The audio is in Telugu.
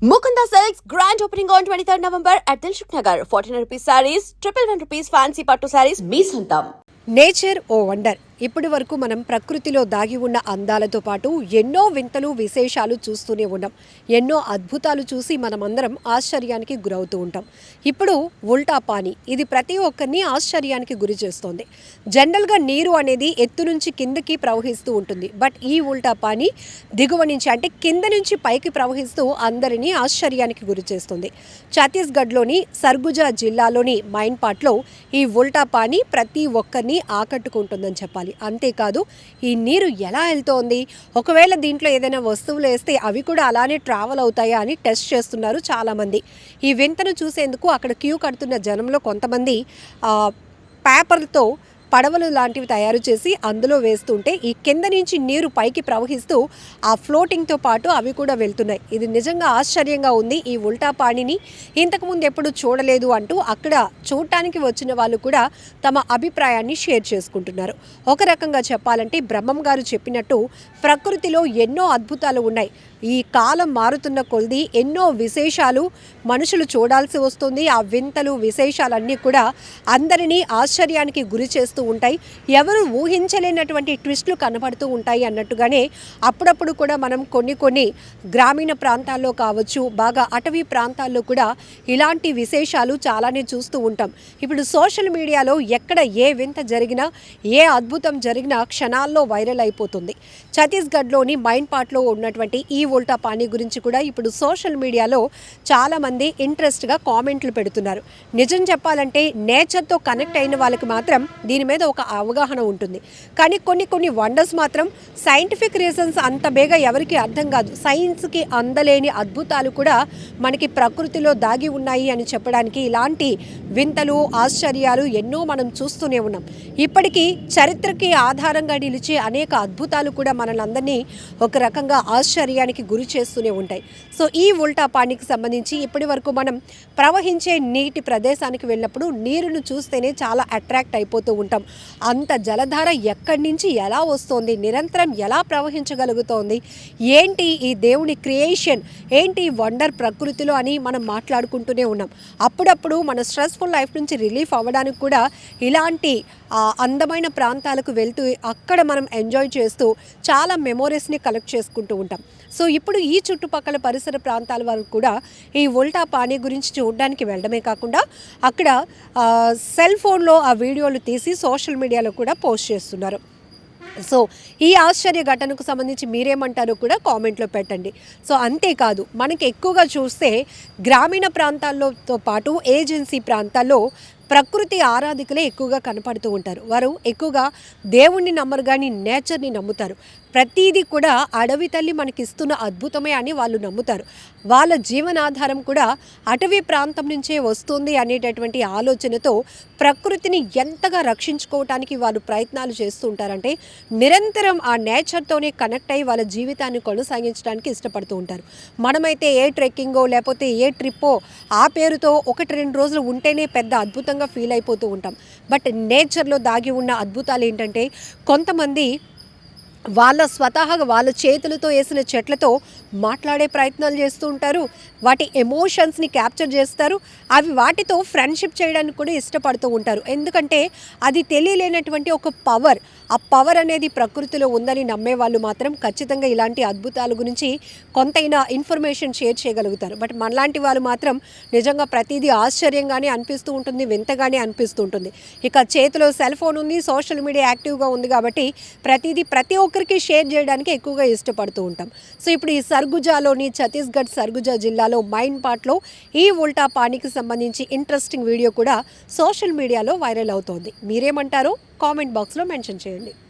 Mukunda Silks grand opening on 23rd November at Dilshuk Nagar. 1400 rupees sarees, 111 rupees fancy pattu sarees, మీ సొంతం. నేచర్ ఓ వండర్. ఇప్పటి వరకు మనం ప్రకృతిలో దాగి ఉన్న అందాలతో పాటు ఎన్నో వింతలు విశేషాలు చూస్తూనే ఉన్నాం. ఎన్నో అద్భుతాలు చూసి మనమందరం ఆశ్చర్యానికి గురవుతూ ఉంటాం. ఇప్పుడు ఉల్టా పానీ, ఇది ప్రతి ఒక్కరిని ఆశ్చర్యానికి గురి చేస్తోంది. జనరల్గా నీరు అనేది ఎత్తు నుంచి కిందకి ప్రవహిస్తూ ఉంటుంది. బట్ ఈ ఉల్టా పానీ దిగువ నుంచి అంటే కింద నుంచి పైకి ప్రవహిస్తూ అందరినీ ఆశ్చర్యానికి గురి చేస్తుంది. ఛత్తీస్గఢ్లోని సర్గుజా జిల్లాలోని మైన్పాట్లో ఈ ఉల్టా పానీ ప్రతి ఒక్కరిని ఆకట్టుకుంటుందని చెప్పాలి. అంతేకాదు, ఈ నీరు ఎలా వెళ్తోంది, ఒకవేళ దీంట్లో ఏదైనా వస్తువులు వేస్తే అవి కూడా అలానే ట్రావెల్ అవుతాయా అని టెస్ట్ చేస్తున్నారు చాలామంది. ఈ వింతను చూసేందుకు అక్కడ క్యూ కడుతున్న జనంలో కొంతమంది పేపర్లతో పడవలు లాంటివి తయారు చేసి అందులో వేస్తుంటే ఈ కింద నుంచి నీరు పైకి ప్రవహిస్తూ ఆ ఫ్లోటింగ్తో పాటు అవి కూడా వెళ్తున్నాయి. ఇది నిజంగా ఆశ్చర్యంగా ఉంది. ఈ ఉల్టా పానీని ఇంతకుముందు ఎప్పుడు చూడలేదు అంటూ అక్కడ చూడటానికి వచ్చిన వాళ్ళు కూడా తమ అభిప్రాయాన్ని షేర్ చేసుకుంటున్నారు. ఒక రకంగా చెప్పాలంటే బ్రహ్మం గారు చెప్పినట్టు ప్రకృతిలో ఎన్నో అద్భుతాలు ఉన్నాయి. ఈ కాలం మారుతున్న కొద్ది ఎన్నో విశేషాలు మనుషులు చూడాల్సి వస్తుంది. ఆ వింతలు విశేషాలన్నీ కూడా అందరినీ ఆశ్చర్యానికి గురి చేస్తూ ఉంటాయి. ఎవరు ఊహించలేనటువంటి ట్విస్టులు కనబడుతూ ఉంటాయి అన్నట్టుగానే అప్పుడప్పుడు కూడా మనం కొన్ని గ్రామీణ ప్రాంతాల్లో కావచ్చు, బాగా అటవీ ప్రాంతాల్లో కూడా ఇలాంటి విశేషాలు చాలానే చూస్తూ ఉంటాం. ఇప్పుడు సోషల్ మీడియాలో ఎక్కడ ఏ వింత జరిగినా, ఏ అద్భుతం జరిగినా క్షణాల్లో వైరల్ అయిపోతుంది. ఛత్తీస్గఢ్లోని మైన్పాట్లో ఉన్నటువంటి ఈ ఉల్టా పానీ గురించి కూడా ఇప్పుడు సోషల్ మీడియాలో చాలామంది ఇంట్రెస్ట్గా కామెంట్లు పెడుతున్నారు. నిజం చెప్పాలంటే నేచర్తో కనెక్ట్ అయిన వాళ్ళకి మాత్రం దీని మీద ఒక అవగాహన ఉంటుంది. కానీ కొన్ని వండర్స్ మాత్రం సైంటిఫిక్ రీజన్స్ అంత బేగా ఎవరికి అర్థం కాదు. సైన్స్కి అందలేని అద్భుతాలు కూడా మనకి ప్రకృతిలో దాగి ఉన్నాయి అని చెప్పడానికి ఇలాంటి వింతలు ఆశ్చర్యాలు ఎన్నో మనం చూస్తూనే ఉన్నాం. ఇప్పటికీ చరిత్రకి ఆధారంగా నిలిచే అనేక అద్భుతాలు కూడా మనలందరినీ ఒక రకంగా ఆశ్చర్యానికి గురి చేస్తూనే ఉంటాయి. సో ఈ ఉల్టా పానీకి సంబంధించి ఇప్పటి వరకు మనం ప్రవహించే నీటి ప్రదేశానికి వెళ్ళినప్పుడు నీరును చూస్తేనే చాలా అట్రాక్ట్ అయిపోతూ ఉంటాం. అంత జలధార ఎక్కడి నుంచి ఎలా వస్తోంది, నిరంతరం ఎలా ప్రవహించగలుగుతోంది, ఏంటి ఈ దేవుని క్రియేషన్, ఏంటి వండర్ ప్రకృతిలో అని మనం మాట్లాడుకుంటూనే ఉన్నాం. అప్పుడప్పుడు మన స్ట్రెస్ఫుల్ లైఫ్ నుంచి రిలీఫ్ అవ్వడానికి కూడా ఇలాంటి అందమైన ప్రాంతాలకు వెళ్తూ అక్కడ మనం ఎంజాయ్ చేస్తూ చాలా మెమోరీస్ని కలెక్ట్ చేసుకుంటూ ఉంటాం. సో ఇప్పుడు ఈ చుట్టుపక్కల పరిసర ప్రాంతాల వరకు కూడా ఈ ఉల్టా పానీ గురించి చూడడానికి వెళ్ళడమే కాకుండా అక్కడ సెల్ ఫోన్లో ఆ వీడియోలు తీసి సోషల్ మీడియాలో కూడా పోస్ట్ చేస్తున్నారు. సో ఈ ఆశ్చర్య ఘటనకు సంబంధించి మీరేమంటారో కూడా కామెంట్లో పెట్టండి. సో అంతేకాదు, మనకి ఎక్కువగా చూస్తే గ్రామీణ ప్రాంతాల్లోతో పాటు ఏజెన్సీ ప్రాంతాల్లో ప్రకృతి ఆరాధికులే ఎక్కువగా కనపడుతూ ఉంటారు. వారు ఎక్కువగా దేవుణ్ణి నమ్మరు కానీ నేచర్ని నమ్ముతారు. ప్రతీది కూడా అడవి తల్లి మనకిస్తున్న అద్భుతమే అని వాళ్ళు నమ్ముతారు. వాళ్ళ జీవనాధారం కూడా అటవీ ప్రాంతం నుంచే వస్తుంది అనేటటువంటి ఆలోచనతో ప్రకృతిని ఎంతగా రక్షించుకోవటానికి వాళ్ళు ప్రయత్నాలు చేస్తూ ఉంటారంటే నిరంతరం ఆ నేచర్తోనే కనెక్ట్ అయ్యి వాళ్ళ జీవితాన్ని కొనసాగించడానికి ఇష్టపడుతూ ఉంటారు. మనమైతే ఏ ట్రెక్కింగో లేకపోతే ఏ ట్రిప్పో ఆ పేరుతో 1-2 రోజులు ఉంటేనే పెద్ద అద్భుతంగా ఫీల్ అయిపోతూ ఉంటాం. బట్ నేచర్లో దాగి ఉన్న అద్భుతాలు ఏంటంటే కొంతమంది వాళ్ళ స్వతహాగా వాళ్ళ చేతులతో వేసిన చెట్లతో మాట్లాడే ప్రయత్నాలు చేస్తూ ఉంటారు. వాటి ఎమోషన్స్ని క్యాప్చర్ చేస్తారు. అవి వాటితో ఫ్రెండ్షిప్ చేయడానికి కూడా ఇష్టపడుతూ ఉంటారు. ఎందుకంటే అది తెలియలేనటువంటి ఒక పవర్, ఆ పవర్ అనేది ప్రకృతిలో ఉందని నమ్మే వాళ్ళు మాత్రం ఖచ్చితంగా ఇలాంటి అద్భుతాల గురించి కొంతైనా ఇన్ఫర్మేషన్ షేర్ చేయగలుగుతారు. బట్ మనలాంటి వాళ్ళు మాత్రం నిజంగా ప్రతిదీ ఆశ్చర్యంగానే అనిపిస్తూ ఉంటుంది, వింతగానే అనిపిస్తూ ఉంటుంది. ఇక చేతిలో సెల్ ఫోన్ ఉంది, సోషల్ మీడియా యాక్టివ్గా ఉంది కాబట్టి ప్రతి ఒక్కరికి షేర్ చేయడానికి ఎక్కువగా ఇష్టపడుతూ ఉంటాం. సో ఇప్పుడు ఈ సర్గుజాలోని ఛత్తీస్గఢ్ సర్గుజా జిల్లాలో మైన్పాట్లో ఈ ఉల్టా పానీకి సంబంధించి ఇంట్రెస్టింగ్ వీడియో కూడా సోషల్ మీడియాలో వైరల్ అవుతోంది. మీరేమంటారో కామెంట్ బాక్స్లో మెన్షన్ చేయండి.